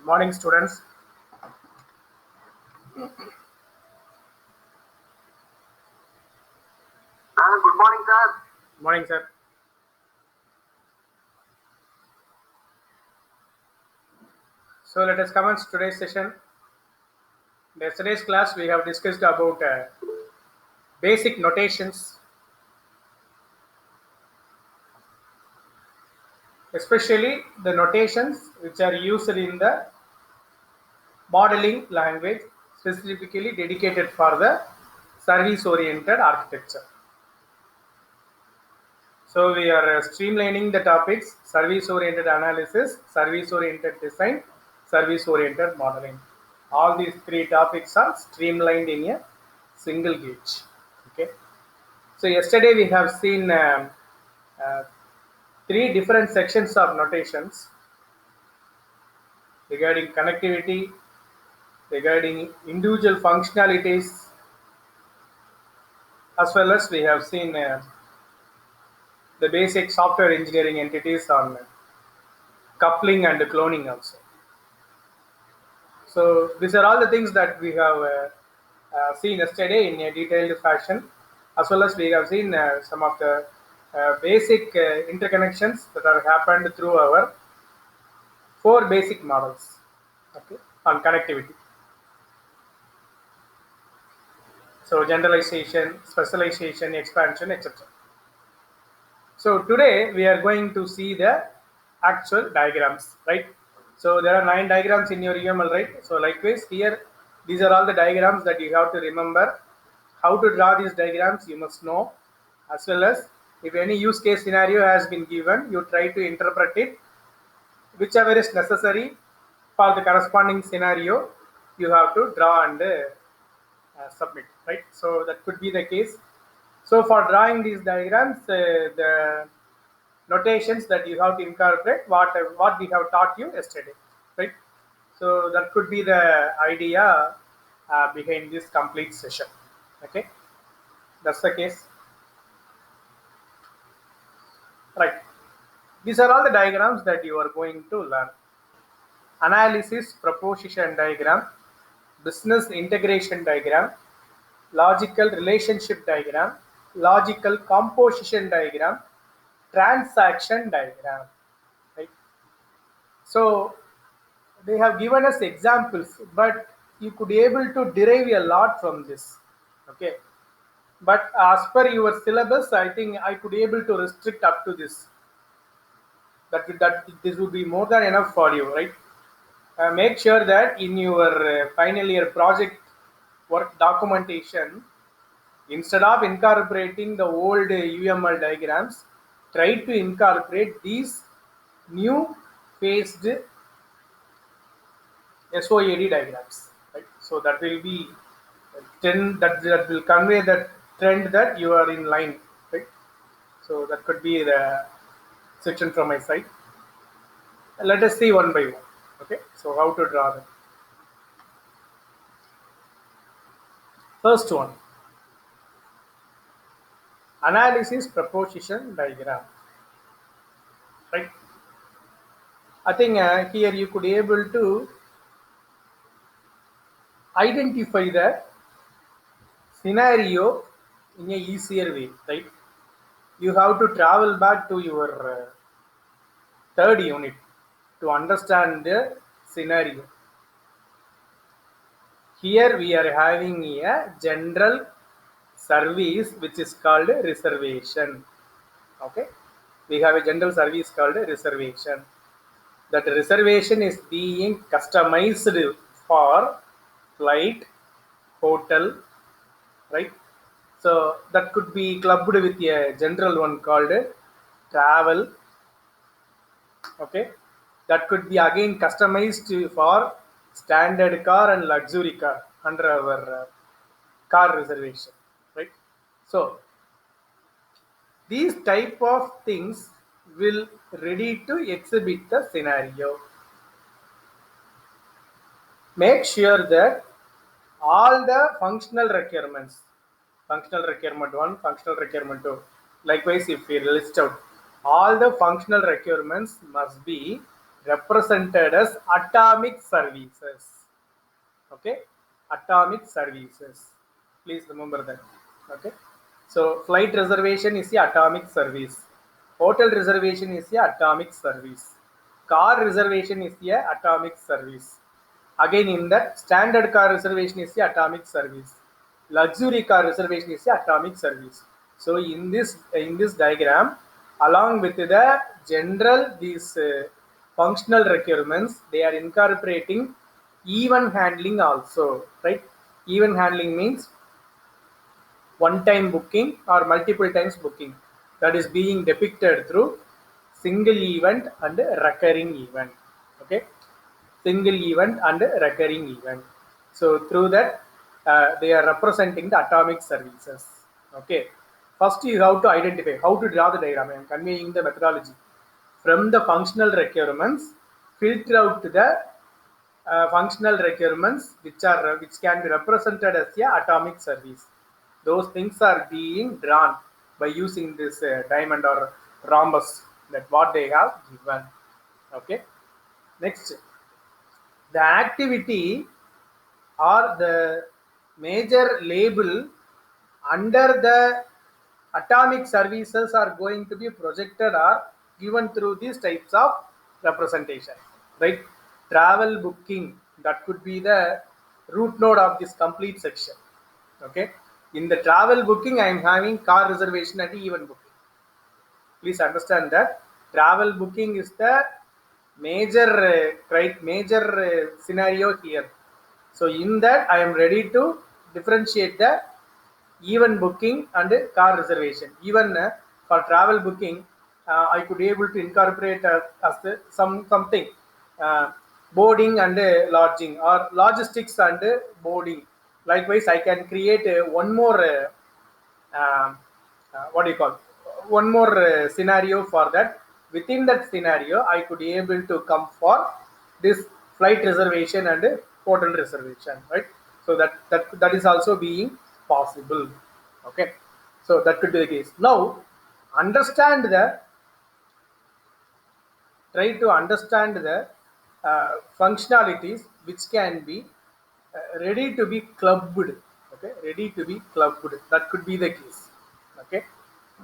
Morning, students. Good morning, sir. Morning, sir. So let us commence today's session. In yesterday's class, we have discussed about basic notations, especially the notations which are used in the modeling language, specifically dedicated for the service-oriented architecture. So we are streamlining the topics: service-oriented analysis, service-oriented design, service-oriented modeling. All these three topics are streamlined in a single gauge. Okay. So yesterday we have seen uh, three different sections of notations regarding connectivity, regarding individual functionalities, as well as we have seen the basic software engineering entities on coupling and cloning also. So these are all the things that we have seen yesterday in a detailed fashion, as well as we have seen some of the basic interconnections that are happened through our four basic models, okay, on connectivity. So generalization, specialization, expansion, etc. So today we are going to see the actual diagrams, right? So there are 9 diagrams in your UML, right? So likewise here, these are all the diagrams that you have to remember. How to draw these diagrams you must know, as well as if any use case scenario has been given, you try to interpret it, whichever is necessary for the corresponding scenario, you have to draw and submit, right? So that could be the case. So for drawing these diagrams, the notations that you have to incorporate what we have taught you yesterday, right? So that could be the idea behind this complete session. Okay, that's the case, right? These are all the diagrams that you are going to learn: analysis proposition diagram, business integration diagram, logical relationship diagram, logical composition diagram, transaction diagram, right? So they have given us examples, but you could be able to derive a lot from this, okay? But as per your syllabus, I think I could be able to restrict up to this. That this would be more than enough for you, right? Make sure that in your final year project work documentation, instead of incorporating the old UML diagrams, try to incorporate these new phased SOAD diagrams, right? So that will be trend that will convey that trend that you are in line, right? So that could be the section from my side. Let us see one by one. Okay, so how to draw them. First one, analysis proposition diagram, right? I think here you could be able to identify the scenario in a easier way, right? You have to travel back to your third unit to understand the scenario. Here we are having a general service which is called reservation. Okay, we have a general service called reservation. That reservation is being customized for flight, hotel, right? So that could be clubbed with a general one called travel. Okay, that could be again customized for standard car and luxury car under our car reservation, right? So these type of things will ready to exhibit the scenario. Make sure that all the functional requirement 1, functional requirement 2, likewise if we list out all the functional requirements must be represented as atomic services. Okay, atomic services. Please remember that. Okay, so flight reservation is the atomic service. Hotel reservation is the atomic service. Car reservation is the atomic service. Again, in that standard car reservation is the atomic service. Luxury car reservation is the atomic service. So in this diagram, along with the general these functional requirements, they are incorporating event handling also, right? Event handling means one time booking or multiple times booking, that is being depicted through single event and recurring event. Okay, single event and recurring event. So through that, they are representing the atomic services. Okay, first you have to identify how to draw the diagram. I am conveying the methodology from the functional requirements, filter out the functional requirements which can be represented as a atomic service. Those things are being drawn by using this diamond or rhombus, that what they have given. Okay, next, the activity or the major label under the atomic services are going to be projected or given through these types of representation, right? Travel booking, that could be the root node of this complete section. Okay, in the travel booking I am having car reservation and event booking. Please understand that travel booking is the major scenario here. So in that I am ready to differentiate the even booking and car reservation. Even for travel booking, I could able to incorporate as something boarding and lodging, or logistics and boarding. Likewise, I can create one more what do you call, one more scenario for that. Within that scenario, I could be able to come for this flight reservation and hotel reservation, right? So that is also being possible. Okay, so that could be the case. Now understand the try to understand the functionalities which can be ready to be clubbed. Okay, ready to be clubbed, that could be the case. Okay,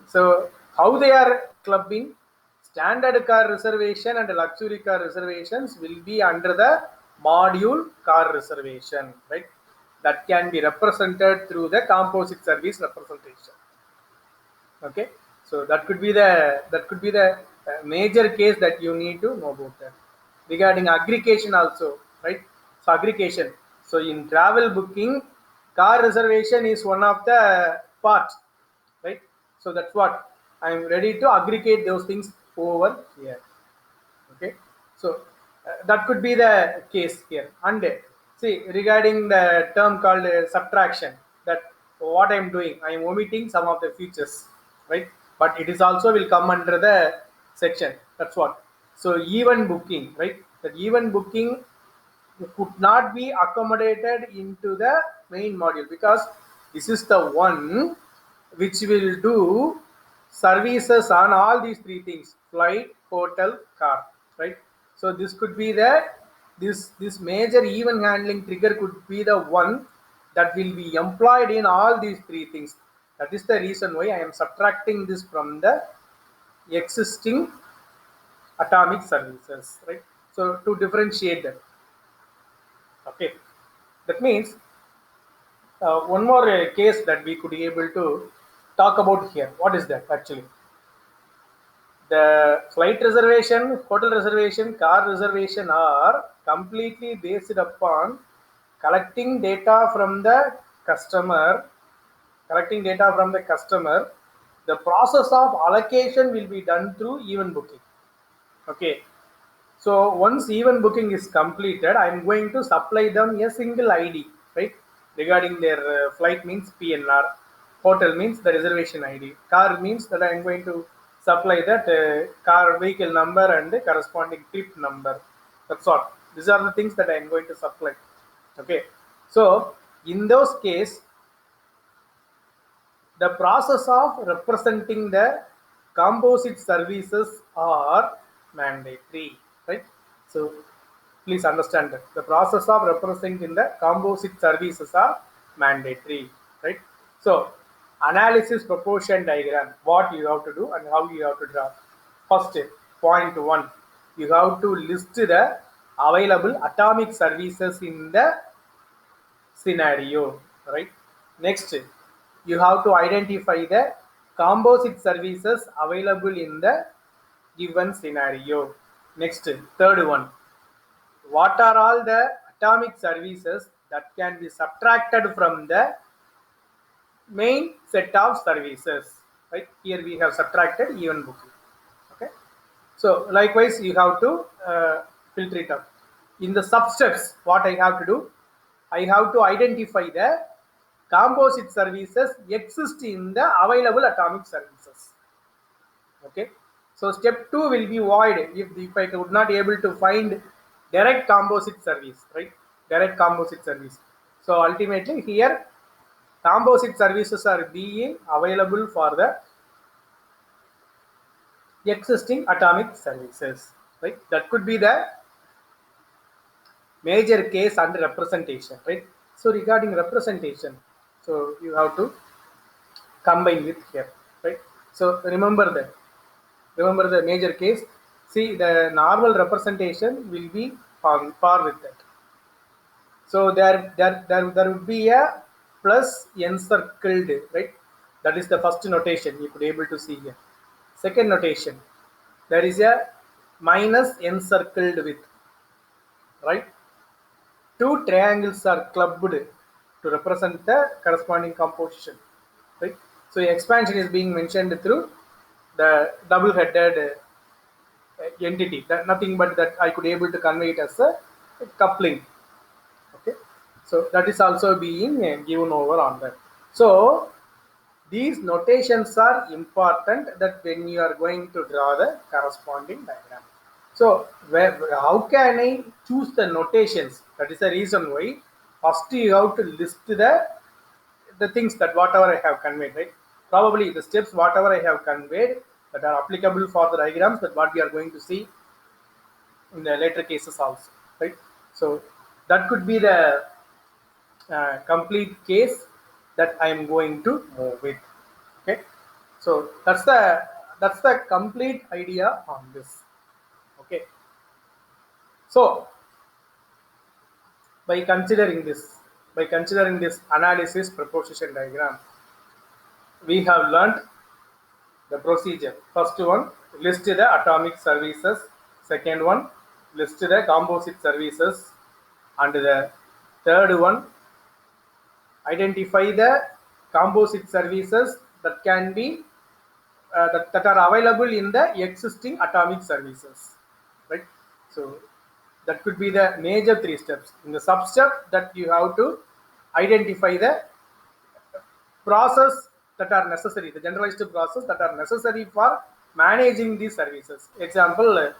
so how they are clubbing? Standard car reservation and luxury car reservations will be under the module car reservation, right? That can be represented through the composite service representation. Okay, so that could be the major case that you need to know about that. Regarding aggregation also, right? So aggregation, so in travel booking, car reservation is one of the part, right? So that's what I am ready to aggregate those things over here. Okay, so that could be the case here. And see, regarding the term called subtraction, that what I am doing, I am omitting some of the features, right? But it is also will come under the section. That's what. So even booking, right? That even booking could not be accommodated into the main module, because this is the one which will do services on all these three things: flight, hotel, car, right? So this could be the this major event handling trigger could be the one that will be employed in all these three things. That is the reason why I am subtracting this from the existing atomic services, right? So to differentiate them. Okay, that means one more case that we could be able to talk about here. What is that actually? The flight reservation, hotel reservation, car reservation are completely based upon collecting data from the customer. Collecting data from the customer, the process of allocation will be done through event booking. Okay, so once event booking is completed, I am going to supply them a single ID, right? Regarding their flight means PNR, hotel means the reservation ID, car means that I am going to supply that car vehicle number and the corresponding trip number. That's all. These are the things that I am going to supply. Okay, so in those case, the process of representing the composite services are mandatory, right? So please understand that the process of representing the composite services are mandatory, right? So analysis proportion diagram, what you have to do and how you have to draw. First, point one, you have to list the available atomic services in the scenario, right? Next, you have to identify the composite services available in the given scenario. Next, third one, what are all the atomic services that can be subtracted from the main set of services, right? Here we have subtracted even booking. Okay, so likewise you have to filter it out. In the sub steps, what I have to do, I have to identify the composite services exist in the available atomic services. Okay, so step 2 will be void if I could not able to find direct composite service, right? Direct composite service. So ultimately here composite services are being available for the existing atomic services, right? That could be the major case under representation, right? So regarding representation, so you have to combine with here, right? So remember the major case. See, the normal representation will be on par with that. So there would be a plus encircled, right? That is the first notation you could able to see here. Second notation, there is a minus encircled with, right? Two triangles are clubbed to represent the corresponding composition, right? So expansion is being mentioned through the double-headed entity. That nothing but that I could able to convey it as a coupling. Okay, so that is also being given over on that. So these notations are important that when you are going to draw the corresponding diagram. So how can I choose the notations? That is the reason why first you have to list the things that whatever I have conveyed, right? Probably the steps whatever I have conveyed that are applicable for the diagrams, that what we are going to see in the later cases also, right? So that could be the complete case that I am going to move with. Okay, so that's the complete idea on this. Okay, so by considering this, analysis proposition diagram, we have learned the procedure. First one, list the atomic services. Second one, list the composite services. And the third one, identify the composite services that can be that are available in the existing atomic services, right? So that could be the major three steps. In the sub step, that you have to identify the process that are necessary, the generalized process that are necessary for managing these services. Example,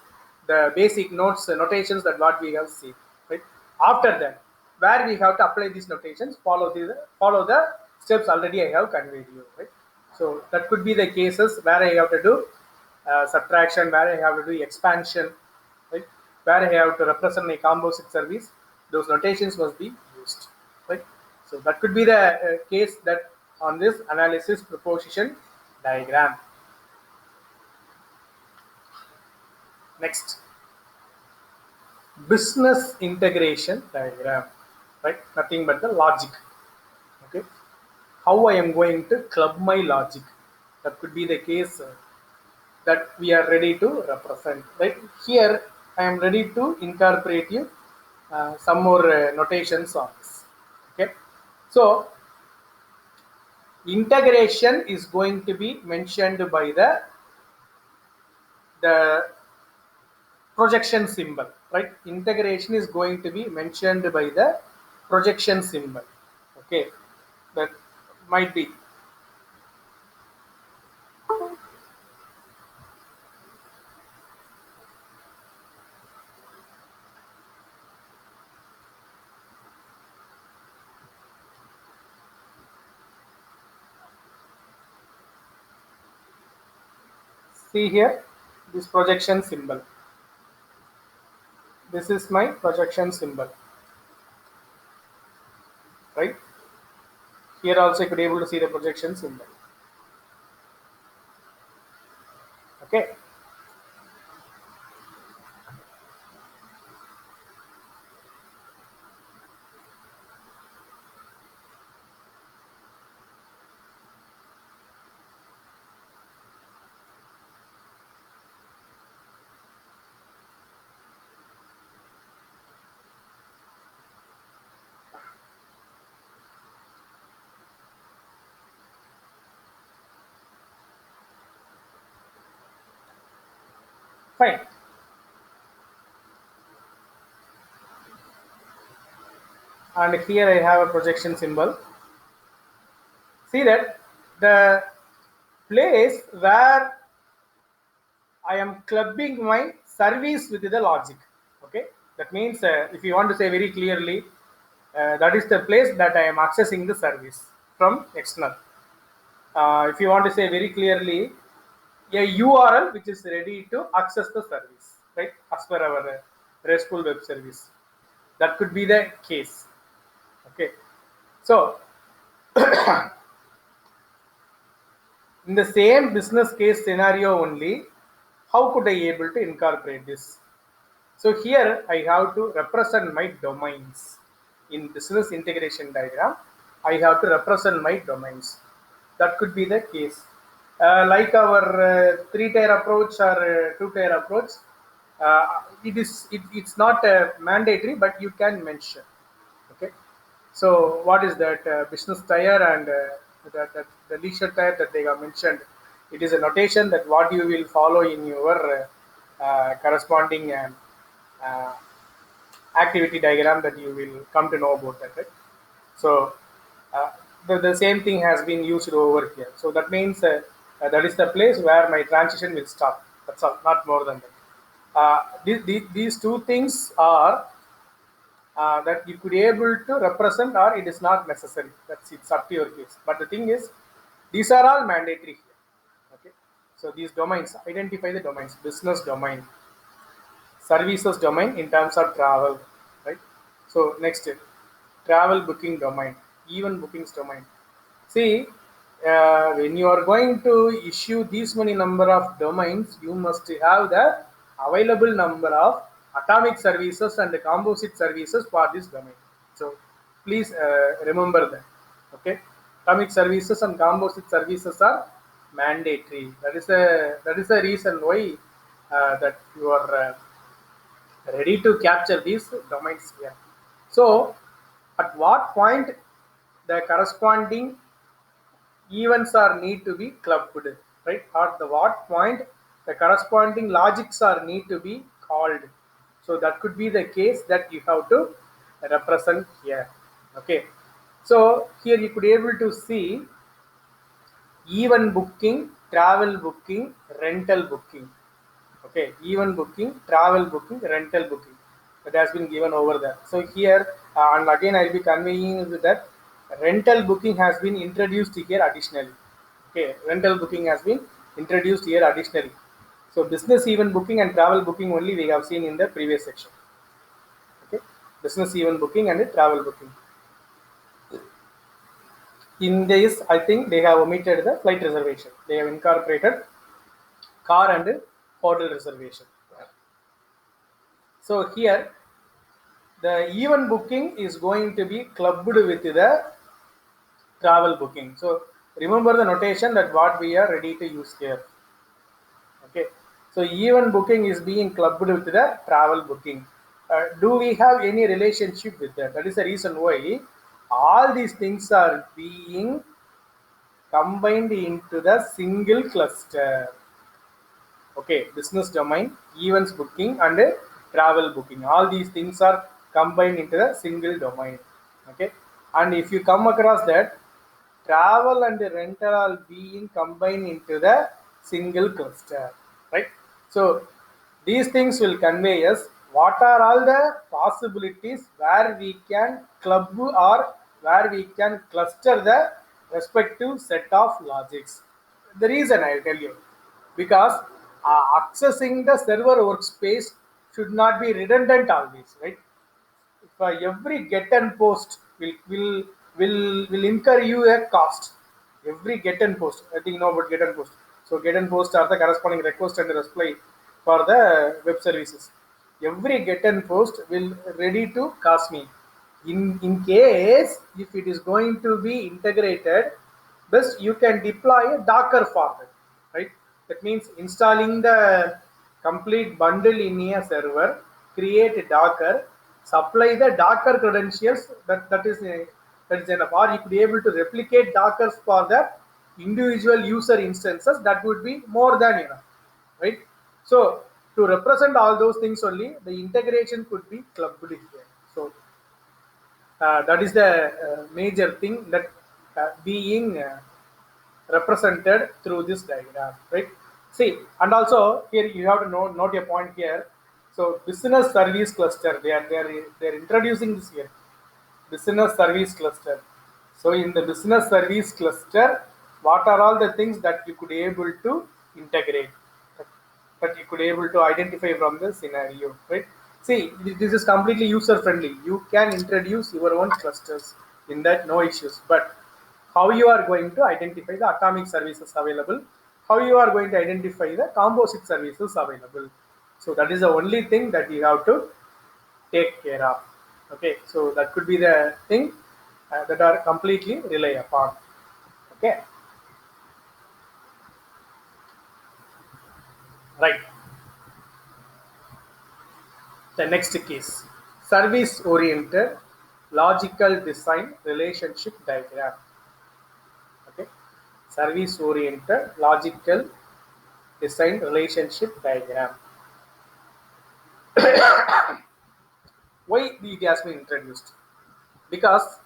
the basic notes, notations that what we have seen, right? After that, where we have to apply these notations, follow the steps already I have conveyed you, right? So that could be the cases where I have to do subtraction, where I have to do expansion, right? Where I have to represent a composite service. Those notations must be used, right? So that could be the case that on this analysis proposition diagram. Next, business integration diagram, right? Nothing but the logic. Okay, how I am going to club my logic. That could be the case that we are ready to represent. Right here, I am ready to incorporate you some more notations on this. Okay, so integration is going to be mentioned by the projection symbol, right? Integration is going to be mentioned by the projection symbol. Okay, that might be. See here, this projection symbol. This is my projection symbol, right? Here also you could be able to see the projection symbol. Okay. Fine. And here I have a projection symbol. See that the place where I am clubbing my service with the logic. Okay, that means if you want to say very clearly, that is the place that I am accessing the service from external. If you want to say very clearly, a URL which is ready to access the service, right? As per our RESTful web service, that could be the case. Okay, so in the same business case scenario only, how could I able to incorporate this? So here I have to represent my domains. In business integration diagram, I have to represent my domains. That could be the case. Like our 3-tier approach or 2-tier approach, it's not mandatory, but you can mention. Okay. So what is that business tier and the leisure tier that they have mentioned? It is a notation that what you will follow in your corresponding uh, activity diagram that you will come to know about that. Right? So the same thing has been used over here. So that means that is the place where my transition will stop. That's all, not more than that. These two things are that you could be able to represent, or it is not necessary. It's up to your case. But the thing is, these are all mandatory here. Okay. So these domains, identify the domains: business domain, services domain in terms of travel, right? So next, travel booking domain, event bookings domain. See, when you are going to issue these many number of domains, you must have the available number of atomic services and the composite services for this domain. So please remember that. Okay, atomic services and composite services are mandatory. That is the reason why that you are ready to capture these domains here. So at what point the corresponding events are need to be clubbed, right? At the what point the corresponding logics are need to be called. So that could be the case that you have to represent here. Okay. So here you could be able to see event booking, travel booking, rental booking. Okay, event booking, travel booking, rental booking. That has been given over there. So here, and again I'll be conveying that rental booking has been introduced here additionally. Okay, rental booking has been introduced here additionally. So business event booking and travel booking only we have seen in the previous section. Okay, business event booking and travel booking. In this, I think they have omitted the flight reservation. They have incorporated car and hotel reservation. So here the event booking is going to be clubbed with the travel booking. So remember the notation that what we are ready to use here. Okay. So event booking is being clubbed with the travel booking. Do we have any relationship with that? That is the reason why all these things are being combined into the single cluster. Okay, business domain, events booking, and travel booking. All these things are combined into the single domain. Okay, and if you come across that, travel and rental are being combined into the single cluster, right? So these things will convey us what are all the possibilities where we can club or where we can cluster the respective set of logics. The reason I'll tell you, because accessing the server workspace should not be redundant always, right? If every get and post will incur you a cost. Every get and post, I think you know about get and post. So get and post are the corresponding request and reply for the web services. Every get and post will ready to cost me. In case if it is going to be integrated, best you can deploy a Docker format, right? That means installing the complete bundle in a server, create a Docker, supply the Docker credentials. That is enough. Or you could be able to replicate Dockers for the individual user instances. That would be more than enough, right? So to represent all those things only, the integration could be clubbed here. So that is the major thing that being represented through this diagram, right? See, and also here you have to note a point here. So business service cluster, they are introducing this here, business service cluster. So in the business service cluster, what are all the things that you could able to integrate, that you could able to identify from the scenario, right? See, this is completely user friendly. You can introduce your own clusters in that, no issues. But how you are going to identify the atomic services available, how you are going to identify the composite services available. So that is the only thing that you have to take care of. Okay, so that could be the thing that are completely rely upon. Okay, right. The next case, service oriented logical design relationship diagram. Okay, service oriented logical design relationship diagram. Why it has been introduced? Because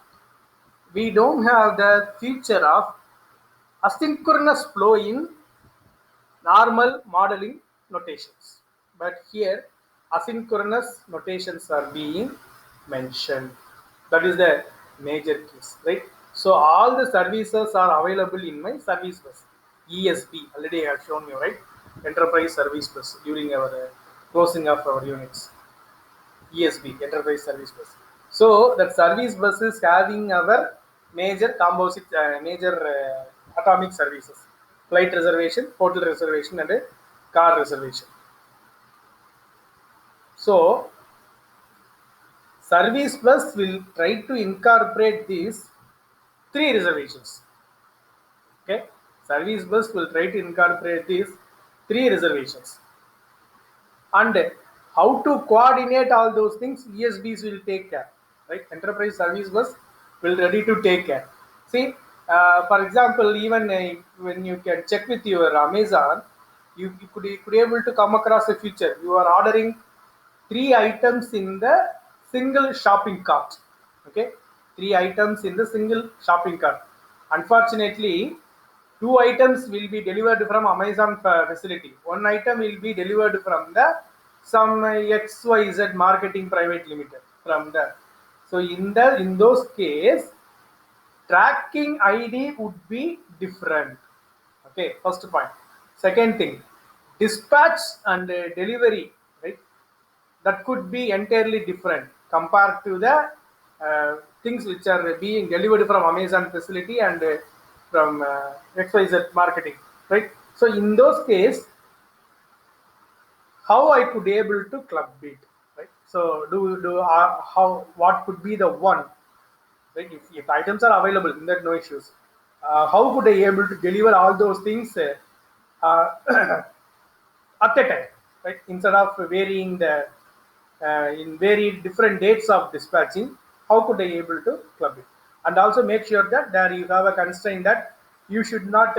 we don't have the feature of asynchronous flow in normal modeling notations. But here, asynchronous notations are being mentioned. That is the major case, right? So all the services are available in my service bus. ESB, already I have shown you, right? Enterprise Service Bus during our closing of our units. ESB, Enterprise Service Bus. So that service bus is having our major composite, major atomic services: flight reservation, hotel reservation, and car reservation. So service bus will try to incorporate these three reservations. Okay, service bus will try to incorporate these three reservations. And how to coordinate all those things, ESBs will take care, right? Enterprise Service Bus will ready to take care. See, for example, even when you can check with your Amazon, you could able to come across a feature. You are ordering 3 items in the single shopping cart. Okay, 3 items in the single shopping cart. Unfortunately, 2 items will be delivered from Amazon facility. One item will be delivered from the some XYZ Marketing Private Limited from the. So in those case, tracking ID would be different. Okay, first point. Second thing, dispatch and delivery, right? That could be entirely different compared to the things which are being delivered from Amazon facility and from XYZ marketing, right? So in those case, how I could able to club it, right? So do how what could be the one, right? If items are available, in that no issues. How could I able to deliver all those things at a time, right? Instead of varying the in very different dates of dispatching, how could I able to club it? And also make sure that there you have a constraint that you should not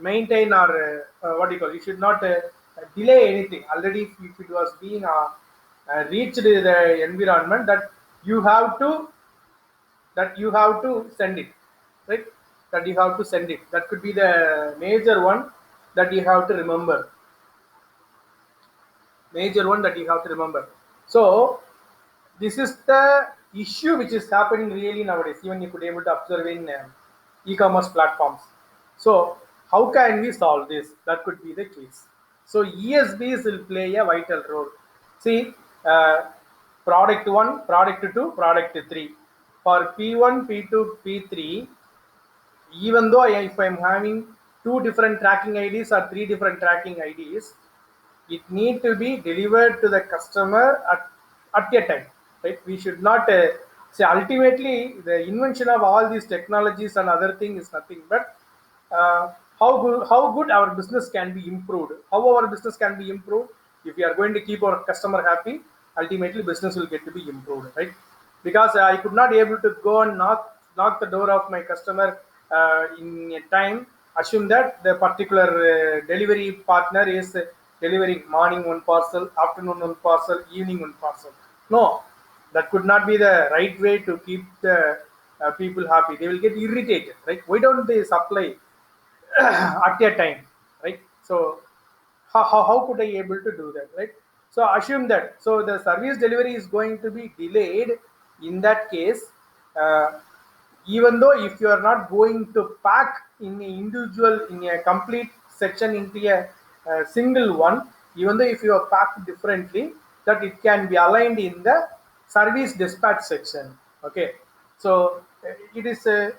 maintain or what do you call, you should not delay anything. Already if it was being reached the environment, that you have to send it, right? That you have to send it. That could be the major one that you have to remember. Major one that you have to remember. So this is the issue which is happening really nowadays. Even you could able to observe in e-commerce platforms. So how can we solve this? That could be the case. So ESBs will play a vital role. See, product 1, product 2, product 3. For P1, P2, P3, even though if I'm having two different tracking IDs or three different tracking IDs, it need to be delivered to the customer at a time, right? We should not say ultimately the invention of all these technologies and other thing is nothing but how good our business can be improved, how our business can be improved. If we are going to keep our customer happy, ultimately business will get to be improved, right? Because I could not able to go and knock the door of my customer in a time, assume that the particular delivery partner is delivering morning one parcel, afternoon one parcel, evening one parcel. No, that could not be the right way to keep the people happy. They will get irritated, right? Why don't they supply at a time, right? So how could I able to do that, right? So assume that so the service delivery is going to be delayed. In that case, uh, even though if you are not going to pack in a individual in a complete section into a single one, even though if you are packed differently, that it can be aligned in the service dispatch section. Okay, so it is a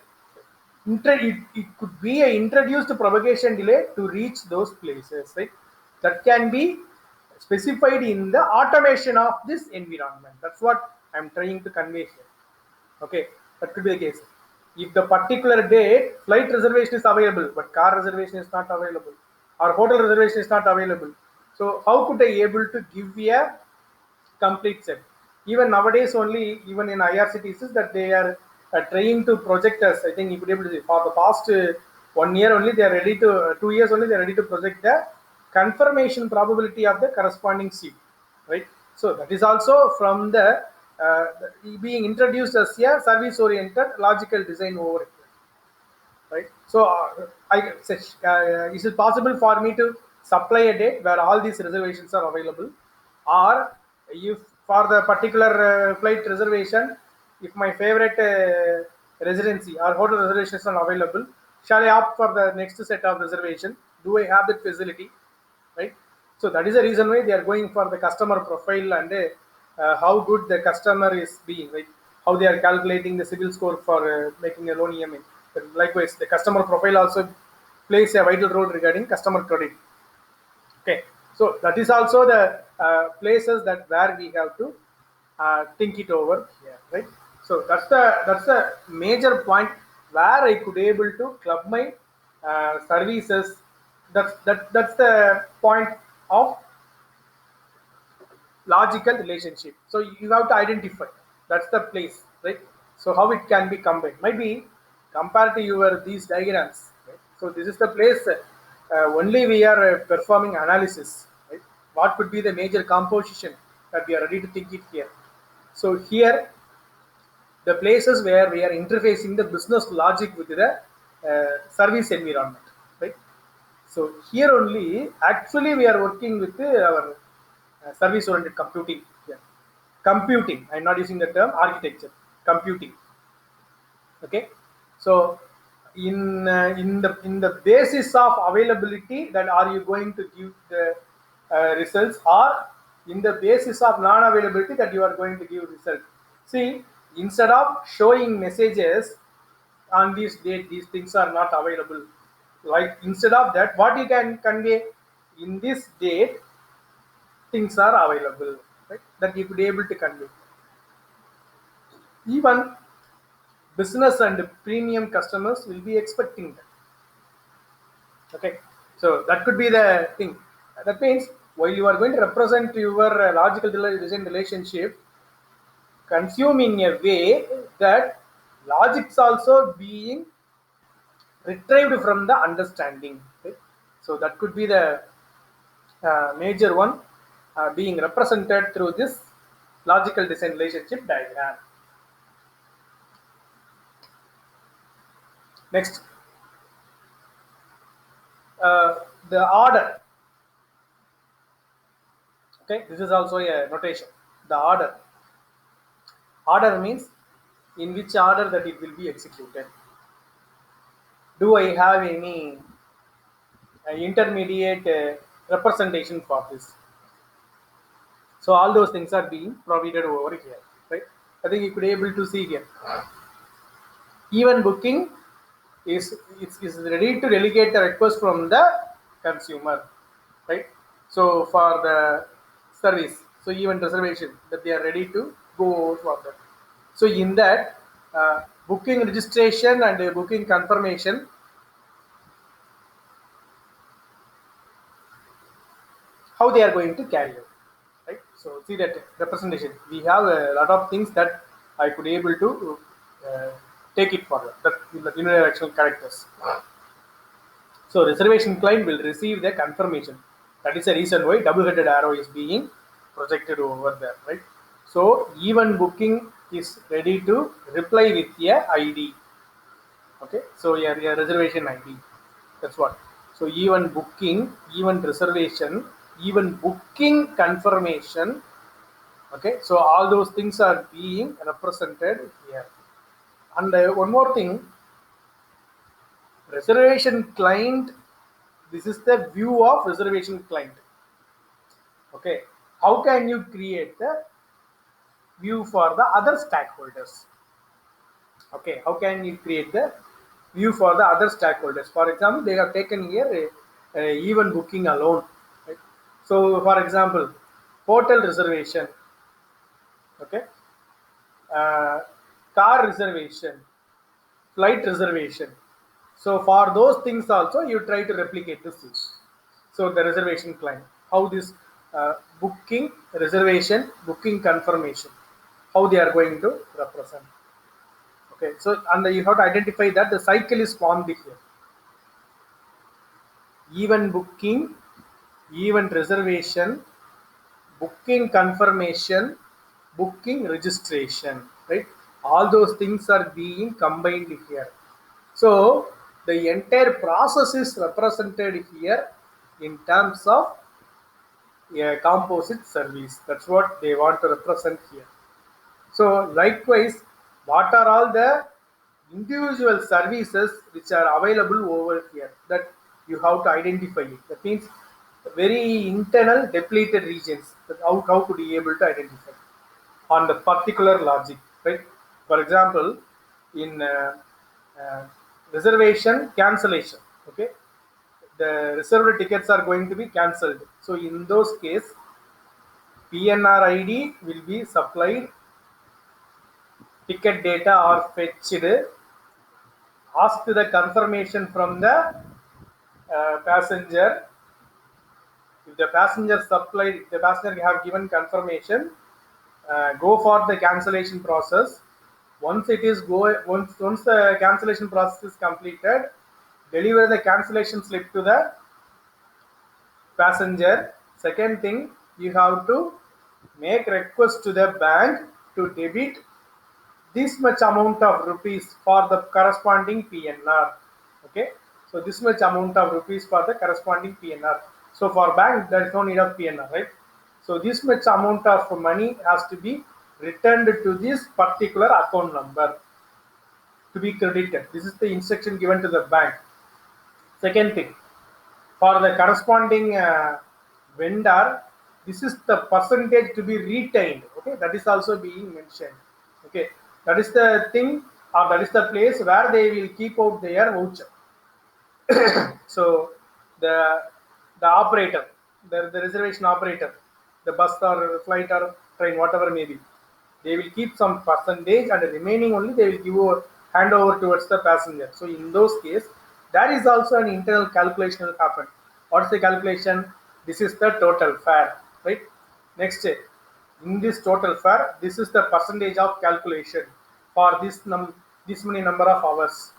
it could be a introduced propagation delay to reach those places, right? That can be specified in the automation of this environment. That's what I'm trying to convey here. Okay, that could be the case. If the particular date flight reservation is available, but car reservation is not available, or hotel reservation is not available, so how could I able to give a complete set? Even nowadays, only even in IRCTCs that they are trying to project us. I think you could able to see for the past 1 year only they are ready to 2 years only they are ready to project the confirmation probability of the corresponding seat, right? So that is also from the being introduced as a service oriented logical design over here, right? So, is it possible for me to supply a date where all these reservations are available, or if for the particular flight reservation, if my favorite residency or hotel reservations are available, shall I opt for the next set of reservation? Do I have that facility, right? So that is the reason why they are going for the customer profile and how good the customer is being, right? How they are calculating the civil score for making a loan EMI. But likewise, the customer profile also plays a vital role regarding customer credit. Okay, so that is also the places that where we have to think it over here, right? So that's the major point where I could able to club my services. That's the point of logical relationship. So you have to identify that's the place, right? So how it can be combined might be compared to your these diagrams, right? So this is the place only we are performing analysis, right? What could be the major composition that we are ready to think it here. So here the places where we are interfacing the business logic with the service environment, right? So here only actually we are working with our service oriented computing. Yeah. Computing. I'm not using the term architecture. Computing. Okay. So in the basis of availability, that are you going to give the results, or in the basis of non-availability that you are going to give results. See, instead of showing messages on this date these things are not available, like instead of that what you can convey, in this date things are available, right? That you could be able to convey. Even business and premium customers will be expecting that. Okay, so that could be the thing. That means while you are going to represent your logical design relationship, consume in a way that logics also being retrieved from the understanding. Okay? So that could be the major one being represented through this logical design relationship diagram. Next, the order. Okay, this is also a notation. The order. Order means in which order that it will be executed. Do I have any intermediate representation for this? So all those things are being provided over here, right? I think you could be able to see here. Even booking is ready to delegate the request from the consumer, right? So for the service, so even reservation that they are ready to go over for that. So in that booking registration and booking confirmation, how they are going to carry out, right? So see that representation. We have a lot of things that I could able to uh, take it forward. That the unidirectional characters. So reservation client will receive the confirmation. That is the reason why double-headed arrow is being projected over there, right? So even booking is ready to reply with a ID. Okay, so your reservation ID. That's what. So even booking, even reservation, even booking confirmation. Okay, so all those things are being represented here. And one more thing, reservation client. This is the view of reservation client. Okay, how can you create the view for the other stakeholders? Okay, how can you create the view for the other stakeholders? For example, they have taken here even booking alone, right? So for example, hotel reservation, okay, uh, car reservation, flight reservation. So for those things also you try to replicate the same. So the reservation client, how this booking, reservation, booking confirmation, how they are going to represent. Okay, so and you have to identify that the cycle is formed here. Even booking, even reservation, booking confirmation, booking registration, right? All those things are being combined here. So the entire process is represented here in terms of a composite service. That's what they want to represent here. So likewise, what are all the individual services which are available over here that you have to identify it. That means very internal depleted regions. That how could you able to identify on the particular logic, right? For example, in uh, reservation cancellation, okay, the reserved tickets are going to be cancelled. So in those case, PNR ID will be supplied, ticket data are fetched, ask the confirmation from the passenger. If the passenger supplied, if the passenger have given confirmation, go for the cancellation process. Once it is once the cancellation process is completed, deliver the cancellation slip to the passenger. Second thing, you have to make request to the bank to debit this much amount of rupees for the corresponding PNR. Okay, so this much amount of rupees for the corresponding PNR. So for bank, there is no need of PNR, right? So this much amount of money has to be returned to this particular account number to be credited. This is the instruction given to the bank. Second thing, for the corresponding vendor, this is the percentage to be retained. Okay, that is also being mentioned. Okay, that is the thing, or that is the place where they will keep out their voucher. So the operator, the reservation operator, the bus or flight or train, whatever may be, they will keep some percentage and the remaining only they will give over, hand over towards the passenger. So in those case, there is also an internal calculation will happen. What's the calculation? This is the total fare, right? Next, in this total fare, this is the percentage of calculation for this many number of hours.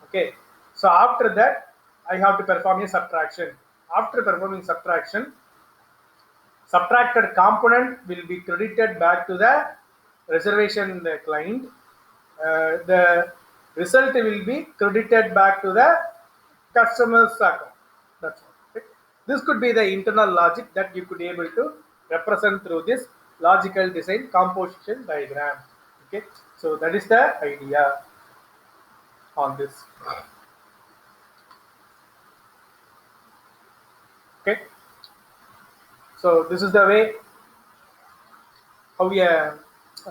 Okay, so after that, I have to perform a subtraction. After performing subtraction, subtracted component will be credited back to the reservation client. The result will be credited back to the customer's account. That's all. Okay. This could be the internal logic that you could be able to represent through this logical design composition diagram. Okay, so that is the idea on this. Okay, so this is the way how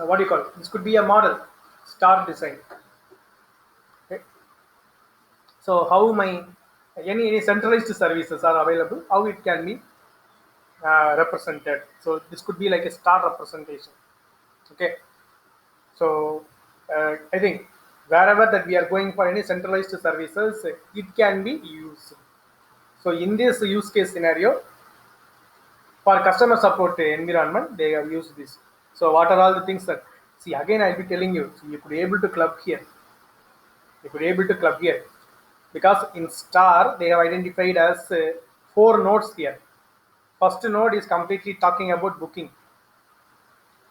what do you call it? This could be a model star design. Okay. So how my any centralized services are available, how it can be represented. So this could be like a star representation. Okay. So I think wherever that we are going for any centralized services, it can be used. So in this use case scenario, for customer support environment, they have used this. So what are all the things that, see, again I'll be telling you, so you could be able to club here. You could be able to club here because in star they have identified as 4 nodes here. First node is completely talking about booking.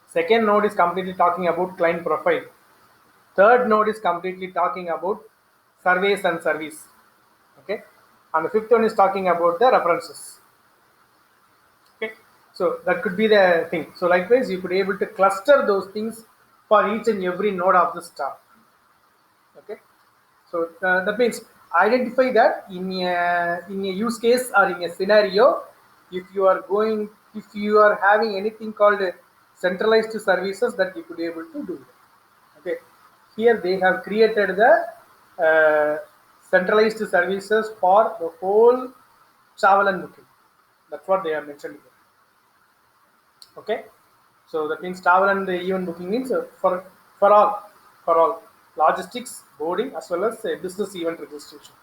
Second node is completely talking about client profile. Third node is completely talking about surveys and service. Okay, and the fifth one is talking about the references. Okay, so that could be the thing. So likewise, you could be able to cluster those things for each and every node of the star. Okay, so that means identify that in a use case or in a scenario, if you are having anything called centralized services, that you could be able to do it. Okay, here they have created the centralized services for the whole travel and booking. That's what they have mentioned here. Okay, so that means travel and event booking means for all logistics, boarding, as well as business event registration.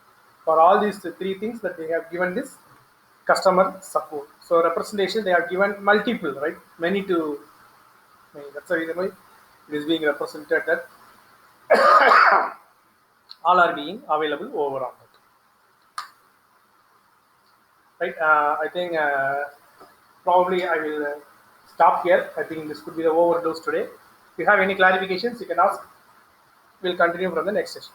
For all these three things that they have given this customer support. So representation they have given multiple, right? Many to many. That's the reason why it is being represented that all are being available overall. Right? I think probably I will stop here. I think this could be the overdose today. If you have any clarifications, you can ask. We'll continue from the next session.